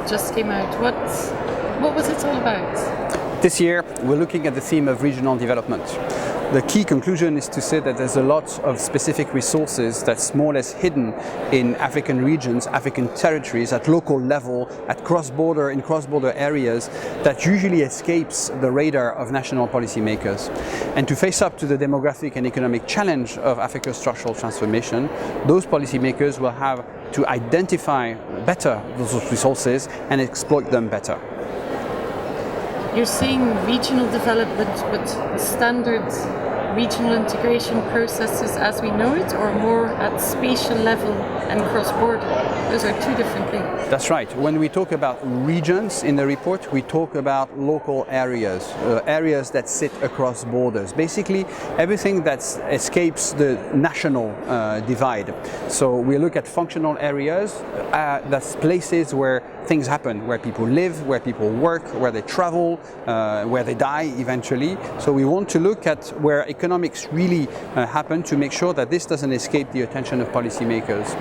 just came out. What was it all about? This year, we're looking at the theme of regional development. The key conclusion is to say that there's a lot of specific resources that's more or less hidden in African regions, African territories, at local level, in cross-border areas that usually escapes the radar of national policymakers. And to face up to the demographic and economic challenge of Africa's structural transformation, those policymakers will have to identify better those resources and exploit them better. You're seeing regional development, but standard regional integration processes as we know it, or more at spatial level and cross-border? Those are two different things. That's right. When we talk about regions in the report, we talk about local areas, areas that sit across borders. Basically, everything that escapes the national divide. So we look at functional areas, that's places where things happen, where people live, where people work, where they travel, where they die eventually. So we want to look at where economics really happen to make sure that this doesn't escape the attention of policymakers.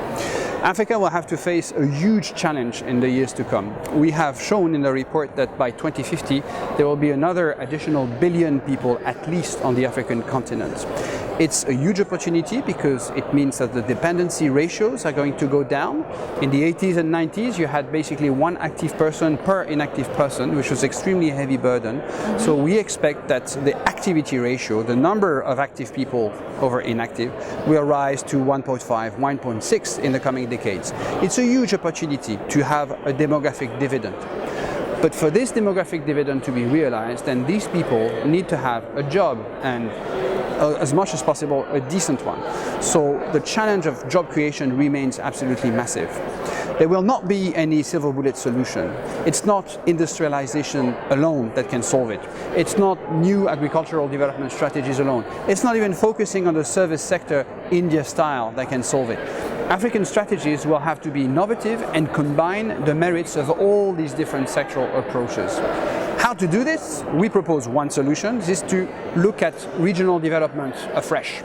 Africa will have to face a huge challenge in the years to come. We have shown in the report that by 2050 there will be another additional billion people at least on the African continent. It's a huge opportunity because it means that the dependency ratios are going to go down. In the 80s and 90s you had basically one active person per inactive person, which was extremely heavy burden. So we expect that the activity ratio, the number of active people over inactive, will rise to 1.5, 1.6 in the coming decades. It's a huge opportunity to have a demographic dividend. But for this demographic dividend to be realized, then these people need to have a job, and as much as possible a decent one. So the challenge of job creation remains absolutely massive. There will not be any silver bullet solution. It's not industrialization alone that can solve it. It's not new agricultural development strategies alone. It's not even focusing on the service sector India style that can solve it. African strategies will have to be innovative and combine the merits of all these different sectoral approaches. How to do this? We propose one solution. This is to look at regional development afresh.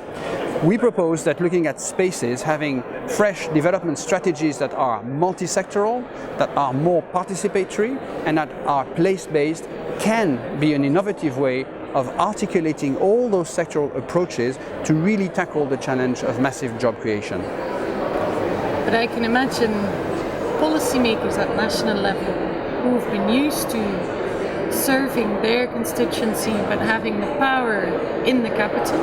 We propose that looking at spaces, having fresh development strategies that are multi-sectoral, that are more participatory, and that are place-based can be an innovative way of articulating all those sectoral approaches to really tackle the challenge of massive job creation. But I can imagine policymakers at national level who've been used to serving their constituency but having the power in the capital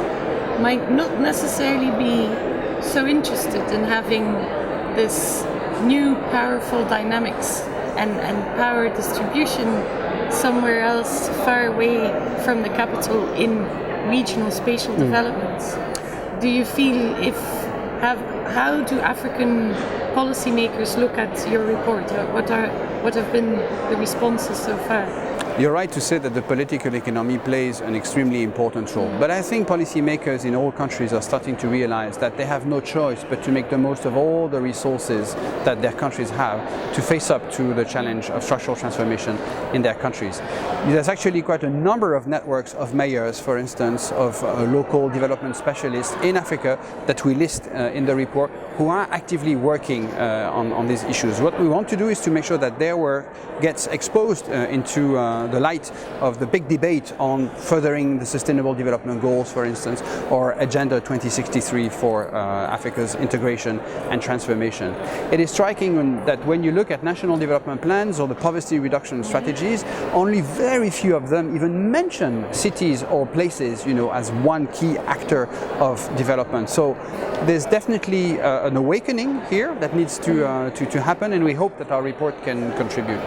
might not necessarily be so interested in having this new powerful dynamics and power distribution somewhere else far away from the capital in regional spatial developments. Do you feel how do African policymakers look at your report? What have been the responses so far? You're right to say that the political economy plays an extremely important role. But I think policymakers in all countries are starting to realize that they have no choice but to make the most of all the resources that their countries have to face up to the challenge of structural transformation in their countries. There's actually quite a number of networks of mayors, for instance, of local development specialists in Africa that we list in the report who are actively working on these issues. What we want to do is to make sure that their work gets exposed into the light of the big debate on furthering the Sustainable Development Goals, for instance, or Agenda 2063 for Africa's integration and transformation. It is striking that when you look at national development plans or the poverty reduction strategies, only very few of them even mention cities or places, as one key actor of development. So there's definitely an awakening here that needs to happen, and we hope that our report can contribute.